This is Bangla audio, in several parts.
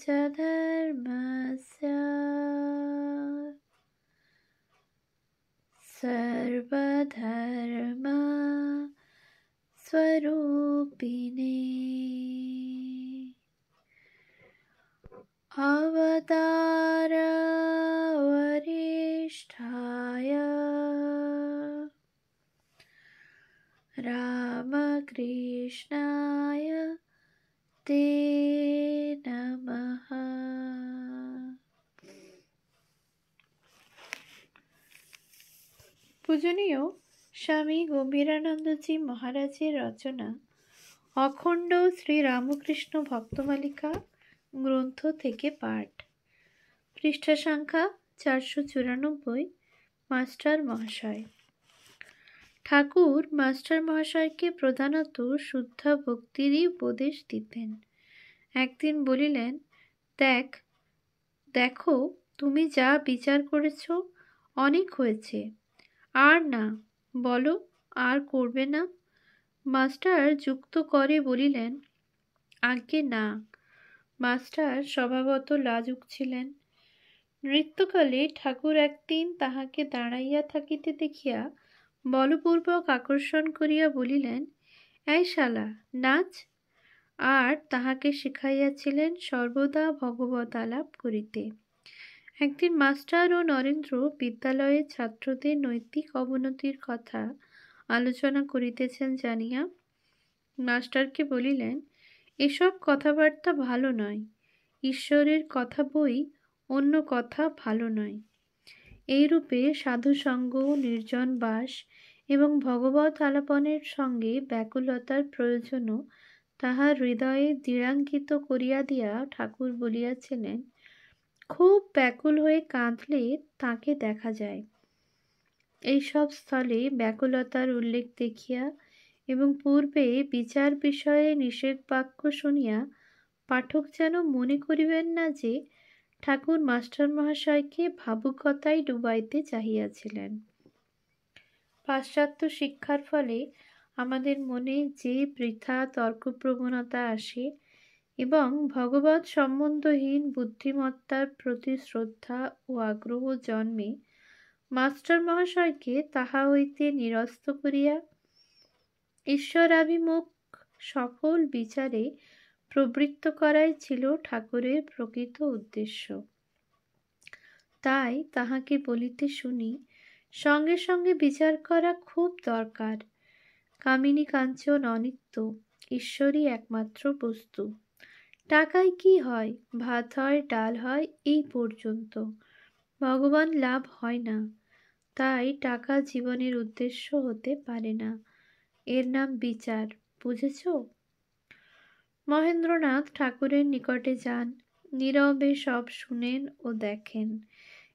च धर्मस्य सर्वधर्म स्वरूपिणे अवतार वरिष्ठाय रामकृष्णाय ते नमः। পূজনীয় স্বামী গম্ভীরানন্দজি মহারাজের রচনা অখণ্ড শ্রী রামকৃষ্ণ ভক্তমালিকা গ্রন্থ থেকে পাঠ, পৃষ্ঠা সংখ্যা 494। মাস্টার মহাশয়। ঠাকুর মাস্টার মহাশয়কে প্রধানত শুদ্ধ ভক্তিরই উপদেশ দিতেন। একদিন বলিলেন, দেখো তুমি যা বিচার করেছ অনেক হয়েছে, আর না, বলো আর করবে না? মাস্টার যুক্ত করে বলিলেন, আজ্ঞে না। মাস্টার স্বভাবত লাজুক ছিলেন। নৃত্যকালে ঠাকুর একদিন তাহাকে দাঁড়াইয়া থাকিতে দেখিয়া বলপূর্বক আকর্ষণ করিয়া বলিলেন, এই শালা নাচ। আর তাহাকে শিখাইয়াছিলেন সর্বদা ভগবত আলাপ করিতে। একদিন মাস্টার ও নরেন্দ্র বিদ্যালয়ে ছাত্রদের নৈতিক অবনতির কথা আলোচনা করিতেছেন জানিয়া মাস্টারকে বলিলেন, এসব কথাবার্তা ভালো নয়। ঈশ্বরের কথা বই, অন্য কথা ভালো নয়। এইরূপে সাধুসঙ্গ, নির্জন বাস এবং ভগবত আলাপনের সঙ্গে ব্যাকুলতার প্রয়োজনও তাহার হৃদয়ে দৃঢ়াঙ্কিত করিয়া দিয়া ঠাকুর বলিয়াছিলেন, খুব ব্যাকুল হয়ে কাঁদলে তাকে দেখা যায়। এইসব স্থলে ব্যাকুলতার উল্লেখ দেখিয়া এবং পূর্বে বিচার বিষয়ে নিষেধ বাক্য শুনিয়া পাঠক যেন মনে করিবেন না যে ঠাকুর মাস্টার মহাশয়কে ভাবুকতায় ডুবাইতে চাহিয়াছিলেন। পাশ্চাত্য শিক্ষার ফলে আমাদের মনে যে বৃথা তর্কপ্রবণতা আসে এবং ভগবৎ সম্বন্ধহীন বুদ্ধিমত্তার প্রতি শ্রদ্ধা ও আগ্রহ জন্মে, মাস্টার মহাশয়কে তাহা হইতে নিরস্ত করিয়া ঈশ্বরাভিমুখ সফল বিচারে প্রবৃত্ত করাই ছিল ঠাকুরের প্রকৃত উদ্দেশ্য। তাই তাহাকে বলিতে শুনি, সঙ্গে সঙ্গে বিচার করা খুব দরকার। কামিনী কাঞ্চন অনিত্য, ঈশ্বরই একমাত্র বস্তু। টাকায় কি হয়? ভাত হয়, ডাল হয়, এই পর্যন্ত। ভগবান লাভ হয় না। তাই টাকা জীবনের উদ্দেশ্য হতে পারে না। এর নাম বিচার, বুঝেছ? মহেন্দ্রনাথ ঠাকুরের নিকটে যান, নীরবে সব শুনেন ও দেখেন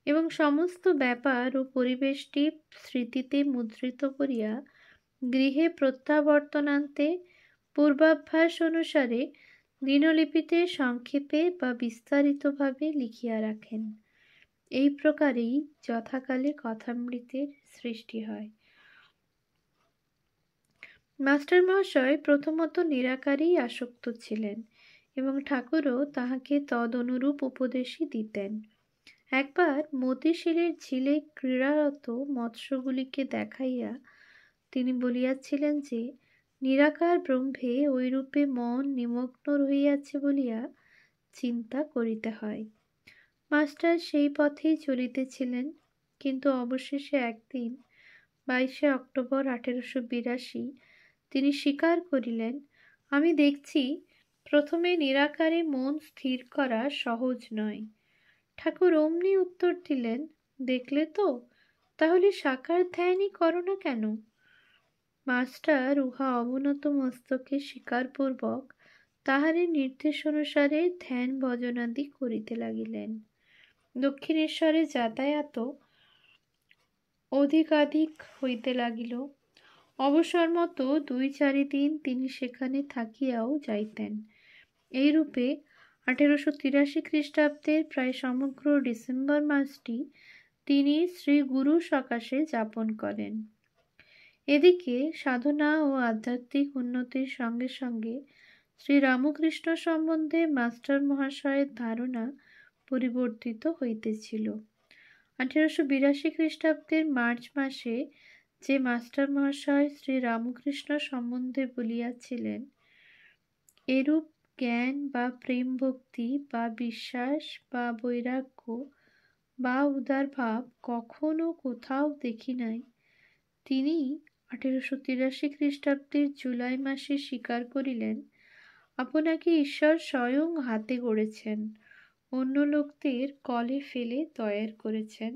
এবং সমস্ত ব্যাপার ও পরিবেশটি স্মৃতিতে মুদ্রিত করিয়া গৃহে প্রত্যাবর্তনান্তে পূর্বাভ্যাস অনুসারে দিনলিপিতে সংক্ষেপে বা বিস্তারিতভাবে লিখিয়া রাখেন। এই প্রকারেই যথাকালে কথামৃতের সৃষ্টি হয়। মাস্টার মহাশয় প্রথমত নিরাকারেই আসক্ত ছিলেন এবং ঠাকুরও তাহাকে তদনুরূপ উপদেশই দিতেন। একবার মতিশিলের ঝিলে ক্রীড়ারত মৎস্যগুলিকে দেখাইয়া তিনি বলিয়াছিলেন যে নিরাকার ব্রহ্মে ঐরূপে মন নিমগ্ন রহিয়াছে বলিয়া চিন্তা করিতে হয়। মাস্টার সেই পথেই চলিতেছিলেন, কিন্তু অবশেষে একদিন 22শে অক্টোবর 1882 তিনি স্বীকার করিলেন, আমি দেখছি প্রথমে নিরাকারে মন স্থির করা সহজ নয়। ঠাকুর অমনি উত্তর দিলেন, দেখলে তো, তাহলে সাকার ধ্যানই করো না কেন? মাস্টার উহা অবনত মস্তকে স্বীকারপূর্বক তাহারই নির্দেশ অনুসারে ধ্যান ভজনাদি করিতে লাগিলেন। দক্ষিণেশ্বরে যাতায়াত অধিকাধিক হইতে লাগিল। অবসর মতো 2-4 দিন তিনি সেখানে থাকিয়াও যাইতেন। এইরূপে 1883 খ্রিস্টাব্দের প্রায় সমগ্র ডিসেম্বর মাসটি তিনি শ্রী গুরু সকাশে যাপন করেন। এদিকে সাধনা ও আধ্যাত্মিক উন্নতির সঙ্গে সঙ্গে শ্রীরামকৃষ্ণ সম্বন্ধে মাস্টার মহাশয়ের ধারণা পরিবর্তিত হইতেছিল। 1882 খ্রিস্টাব্দের মার্চ মাসে যে মাস্টার মহাশয় শ্রীরামকৃষ্ণ সম্বন্ধে বলিয়াছিলেন, এরূপ জ্ঞান বা প্রেম ভক্তি বা বিশ্বাস বা বৈরাগ্য বা উদার ভাব কখনো কোথাও দেখি নাই, তিনি 1883 খ্রিস্টাব্দের জুলাই মাসে স্বীকার করিলেন আপনাকে ঈশ্বর স্বয়ং হাতে গড়েছেন, অন্য লোকদের কলে ফেলে তৈয়ার করেছেন,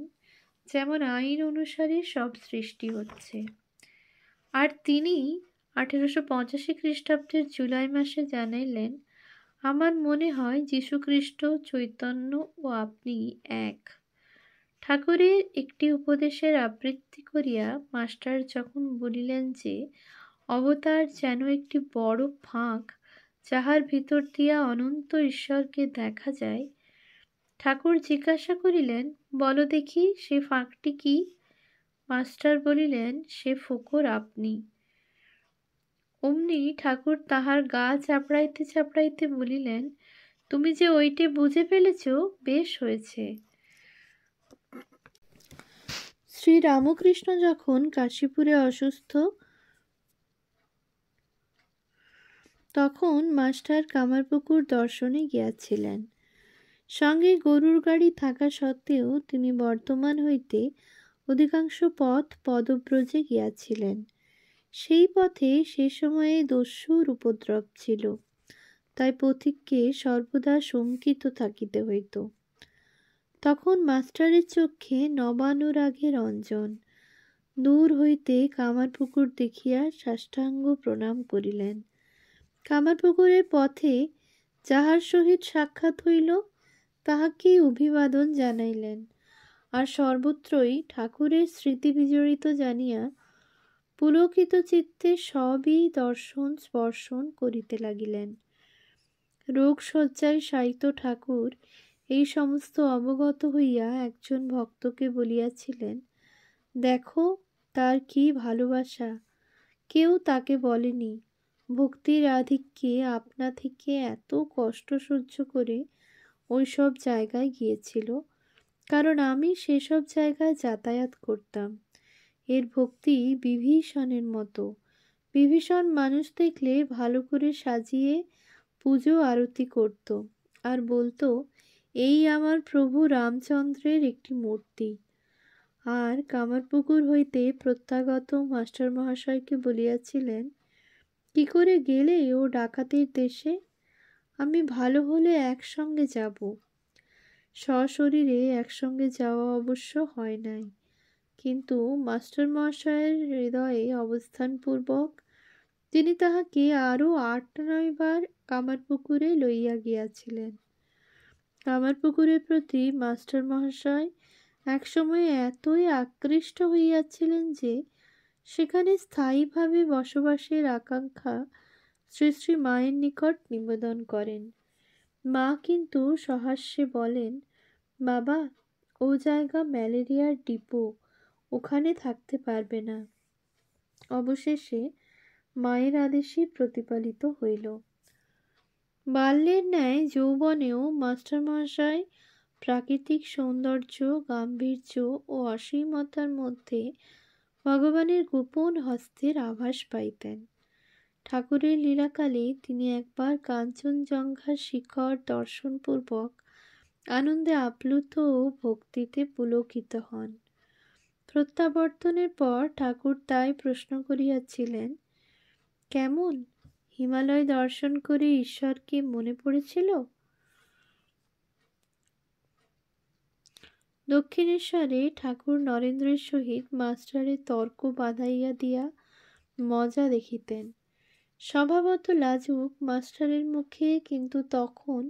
যেমন আইন অনুসারে সব সৃষ্টি হচ্ছে। আর তিনি 1885 খ্রিস্টাব্দের জুলাই মাসে জানাইলেন, আমার মনে হয় যীশুখ্রিস্ট, চৈতন্য ও আপনি এক। ঠাকুরের একটি উপদেশের আবৃত্তি করিয়া মাস্টার যখন বলিলেন যে অবতার যেন একটি বড় ফাঁক, যাহার ভিতর দিয়া অনন্ত ঈশ্বরকে দেখা যায়, ঠাকুর জিজ্ঞাসা করিলেন, বলো দেখি সে ফাঁকটি কি? মাস্টার বলিলেন, সে ফোকর আপনি। অমনি ঠাকুর তাহার গা চাপড়াইতে চাপড়াইতে বলিলেন, তুমি যে ওইটে বুঝে ফেলেছ, বেশ হয়েছে। শ্রীরামকৃষ্ণ যখন কাশীপুরে অসুস্থ, তখন মাস্টার কামারপুকুর দর্শনে গিয়াছিলেন। সঙ্গে গরুর গাড়ি থাকা সত্ত্বেও তিনি বর্ধমান হইতে অধিকাংশ পথ পদব্রজে গিয়াছিলেন। সেই পথে সে সময়ে দস্যুর উপদ্রব ছিল, তাই পথিককে সর্বদা শঙ্কিত থাকিতে হইত। তখন মাস্টারের চক্ষে নবানুরাগের অঞ্জন। দূর হইতে কামারপুকুর দেখিয়া সাষ্টাঙ্গ প্রণাম করিলেন। কামারপুকুরের পথে যাহার সহিত সাক্ষাৎ হইল, তাহাকে অভিবাদন জানাইলেন, আর সর্বত্রই ঠাকুরের স্মৃতি বিজড়িত জানিয়া পুলকিত চিত্তে সবই দর্শন স্পর্শন করিতে লাগিলেন। রোগশয্যায় শায়িত ঠাকুর এই সমস্ত অবগত হইয়া একজন ভক্তকে বলিয়াছিলেন, দেখো তার কি ভালোবাসা, কেউ তাকে বলেনি। ভক্তির আধিক্যে আপনা থেকে এত কষ্ট সহ্য করে ওই সব জায়গায় গিয়েছিল, কারণ আমি সেসব জায়গায় যাতায়াত করতাম। এর ভক্তি বিভীষণের মতো। বিভীষণ মানুষ দেখলে ভালো করে সাজিয়ে পুজো আরতি করত, আর বলতো, এই আমার প্রভু রামচন্দ্রের একটি মূর্তি। আর কামারপুকুর হইতে প্রত্যাগত মাস্টার মহাশয়কে বলিয়াছিলেন, কি করে গেলে ও ডাকাতের দেশে? আমি ভালো হলে একসঙ্গে যাব। সশরীরে একসঙ্গে যাওয়া অবশ্য হয় নাই, কিন্তু মাস্টার মহাশয়ের হৃদয়ে অবস্থানপূর্বক তিনি তাহাকে আরও 8-9 বার কামারপুকুরে লইয়া গিয়াছিলেন। কামারপুকুরের প্রতি মাস্টার মহাশয় একসময় এতই আকৃষ্ট হইয়াছিলেন যে সেখানে স্থায়ীভাবে বসবাসের আকাঙ্ক্ষা শ্রী শ্রী মায়ের নিকট নিবেদন করেন। মা কিন্তু সহাস্যে বলেন, বাবা, ও জায়গা ম্যালেরিয়ার ডিপো, ওখানে থাকতে পারবে না। অবশেষে মায়ের আদেশই প্রতিপালিত হইল। বাল্যের ন্যায় যৌবনেও মাস্টার মহাশয় প্রাকৃতিক সৌন্দর্য, গাম্ভীর্য ও অসীমতার মধ্যে ভগবানের গোপন হস্তের আভাস পাইতেন। ঠাকুরের লীলাকালে তিনি একবার কাঞ্চনজঙ্ঘার শিখর দর্শনপূর্বক আনন্দে আপ্লুত ও ভক্তিতে পুলকিত হন। প্রত্যাবর্তনের পর ঠাকুর তাই প্রশ্ন করিয়াছিলেন, কেমন, হিমালয় দর্শন করে ঈশ্বরকে মনে পড়েছিল? দক্ষিণেশ্বরে ঠাকুর নরেন্দ্রের সহিত মাস্টারের তর্ক বাঁধাইয়া দিয়া মজা দেখিতেন। স্বভাবত লাজুক মাস্টারের মুখে কিন্তু তখন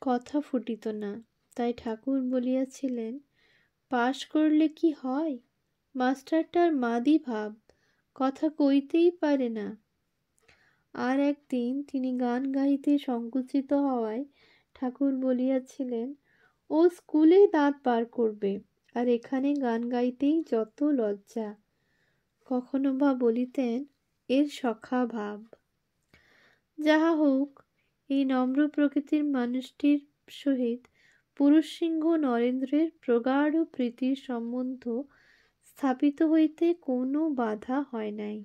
কথা ফুটিত না, তাই ঠাকুর বলিয়াছিলেন, পাশ করলে কি হয়, মাস্টারটার মাদি ভাব, কথা কইতেই পারে না। আর একদিন তিনি গান গাইতে সংকুচিত হওয়ায় ঠাকুর বলিয়াছিলেন, ও স্কুলে দাঁত বার করবে, আর এখানে গান গাইতেই যত লজ্জা। কখনো বা বলিতেন, এর সখা ভাব। যাহা হোক, এই নম্র প্রকৃতির মানুষটির সহিত পুরুষ সিংহ নরেন্দ্রের প্রগাঢ় প্রীতির সম্বন্ধ স্থাপিত হইতে কোনো বাধা হয় নাই।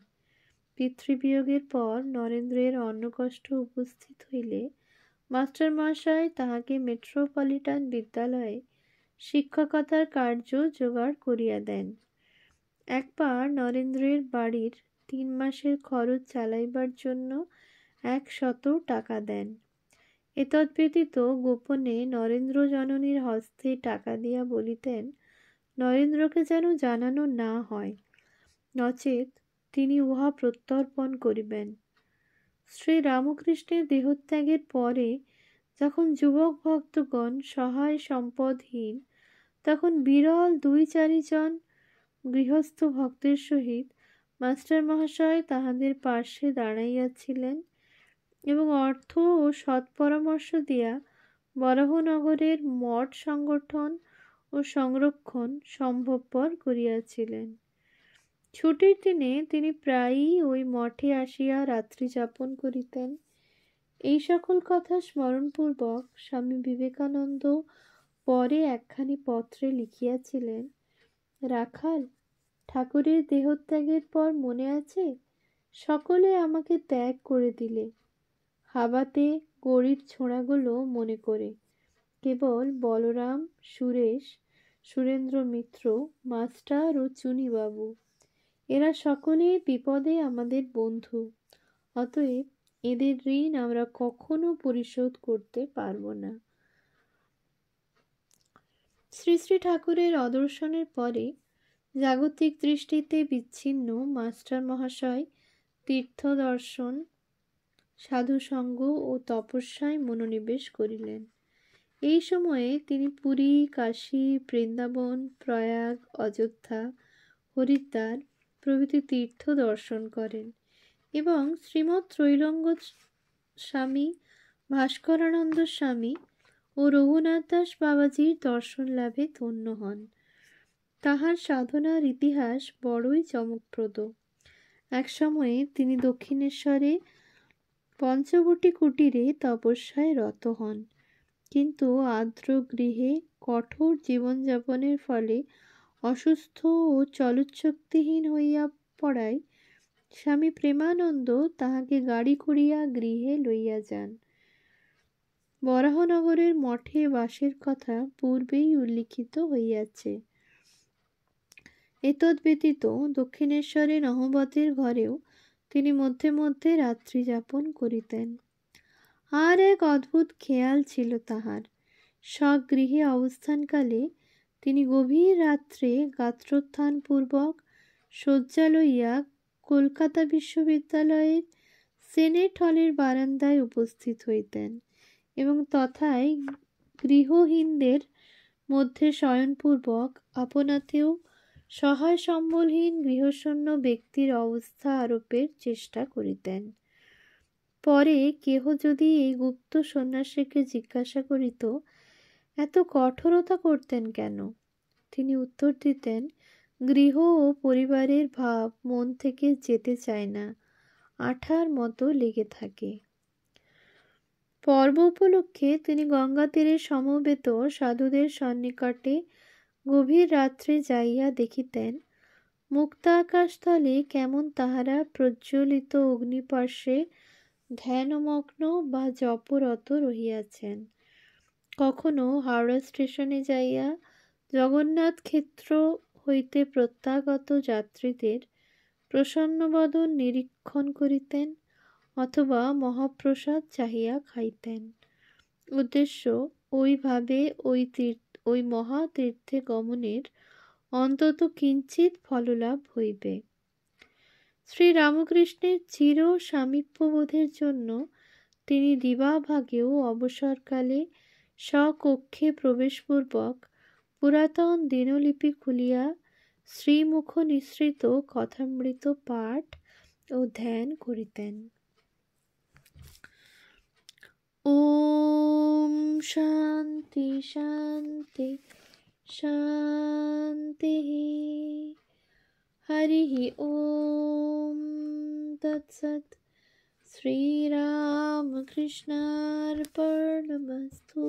পিতৃবিয়োগের পর নরেন্দ্রের অন্নকষ্ট উপস্থিত হইলে মাস্টারমহাশয় তাহাকে মেট্রোপলিটন বিদ্যালয়ে শিক্ষকতার কার্য জোগাড় করিয়া দেন। একবার নরেন্দ্রের বাড়ির 3 মাসের খরচ চালাইবার জন্য 100 টাকা দেন। এতদ্ব্যতীত গোপনে নরেন্দ্র জননীর হস্তে টাকা দিয়া বলিতেন, নরেন্দ্রকে যেন জানানো না হয়, নচেত তিনি উহা প্রত্যর্পণ করিবেন। শ্রী রামকৃষ্ণের দেহত্যাগের পরে যখন যুবক ভক্তগণ সহায় সম্পদহীন, তখন বিরল 2-4 জন গৃহস্থ ভক্তের সহিত মাস্টার মহাশয় তাহাদের পার্শ্বে দাঁড়াইয়াছিলেন এবং অর্থ ও সৎপরামর্শ দিয়া বরাহনগরের মঠ সংগঠন ও সংরক্ষণ সম্ভবপর করিয়াছিলেন। ছুটির দিনে তিনি প্রায়ই ওই মঠে আসিয়া রাত্রি যাপন করিতেন। এই সকল কথা স্মরণপূর্বক স্বামী বিবেকানন্দ পরে একখানি পত্রে লিখিয়াছিলেন, রাখাল, ঠাকুরের দেহত্যাগের পর মনে আছে, সকলে আমাকে ত্যাগ করে দিলে, হাবাতে গড়ির ছোঁড়াগুলো মনে করে। কেবল বলরাম, সুরেশ, সুরেন্দ্র মিত্র, মাস্টার ও চুনিবাবু, এরা সকলে বিপদে আমাদের বন্ধু, অতএব এদের ঋণ আমরা কখনো পরিশোধ করতে পারব না। শ্রী শ্রী ঠাকুরের অদর্শনের পরে জাগতিক দৃষ্টিতে বিচ্ছিন্ন মাস্টার মহাশয় তীর্থ দর্শন, সাধুসঙ্গ ও তপস্যায় মনোনিবেশ করিলেন। এই সময়ে তিনি পুরী, কাশী, বৃন্দাবন, প্রয়াগ, অযোধ্যা, হরিদ্বার প্রভৃতি তীর্থ দর্শন করেন এবং শ্রীমৎ ত্রৈলঙ্গ স্বামী, ভাস্করানন্দ স্বামী ও রঘুনাথ দাস বাবাজির দর্শন লাভে ধন্য হন। তাহার সাধনার ইতিহাস বড়ই চমকপ্রদ। এক সময়ে তিনি দক্ষিণেশ্বরে পঞ্চবটী কুটিরে তপস্যায় রত হন, কিন্তু আর্দ্র গৃহে কঠোর জীবনযাপনের ফলে অসুস্থ ও চলৎশক্তিহীন হইয়া পড়ায় স্বামী প্রেমানন্দ তাহাকে গাড়ি করিয়া গৃহে লইয়া যান। বরাহনগরের মঠে বাসের কথা পূর্বেই উল্লিখিত হইয়াছে। এতদ্ব্যতীত দক্ষিণেশ্বরে নহবতের ঘরেও তিনি মধ্যে মধ্যে রাত্রি যাপন করিতেন। আর এক অদ্ভুত খেয়াল ছিল তাহার। স্বগৃহে অবস্থানকালে তিনি গভীর রাত্রে গাত্রোত্থানপূর্বক শয্যা লইয়া কলকাতা বিশ্ববিদ্যালয়ের সেনেট হলের বারান্দায় উপস্থিত হইতেন এবং তথায় গৃহহীনদের মধ্যে শয়নপূর্বক আপনাতেও সহায় সম্বলহীন গৃহশূন্য ব্যক্তির অবস্থা আরোপের চেষ্টা করিতেন। পরে কেহ যদি এই গুপ্ত সন্ন্যাসীকে জিজ্ঞাসা করিত, এত কঠোরতা করতেন কেন, তিনি উত্তর দিতেন, গৃহ ও পরিবারের ভাব মন থেকে যেতে চায় না, আঠার মতো লেগে থাকে। পর্ব উপলক্ষে তিনি গঙ্গা তীরে সমবেত সাধুদের সন্নিকটে গভীর রাত্রে যাইয়া দেখিতেন, মুক্ত আকাশতলে কেমন তাহারা প্রজ্বলিত অগ্নিপার্শ্বে ধ্যানমগ্ন বা জপরত রহিয়াছেন। কখনো হাওড়া স্টেশনে যাইয়া জগন্নাথ ক্ষেত্র হইতে প্রত্যাগত যাত্রীদের প্রসন্নবদন নিরীক্ষণ করিতেন, অথবা মহাপ্রসাদ চাহিয়া খাইতেন। উদ্দেশ্য ওইভাবে ওই মহাতীর্থে গমনের অন্তত কিঞ্চিৎ ফললাভ হইবে। শ্রী রামকৃষ্ণের চির সামীপ্যবোধের জন্য তিনি দিবাভাগেও অবসরকালে স্বকক্ষে প্রবেশপূর্বক পুরাতন দিনলিপি খুলিয়া শ্রীমুখ নিঃসৃত কথামৃত পাঠ ও ধ্যান করিতেন। ওম শান্তি শান্তি শান্তি। হরি ওম তৎসৎ। শ্রীরামকৃষ্ণার্পণমস্তু।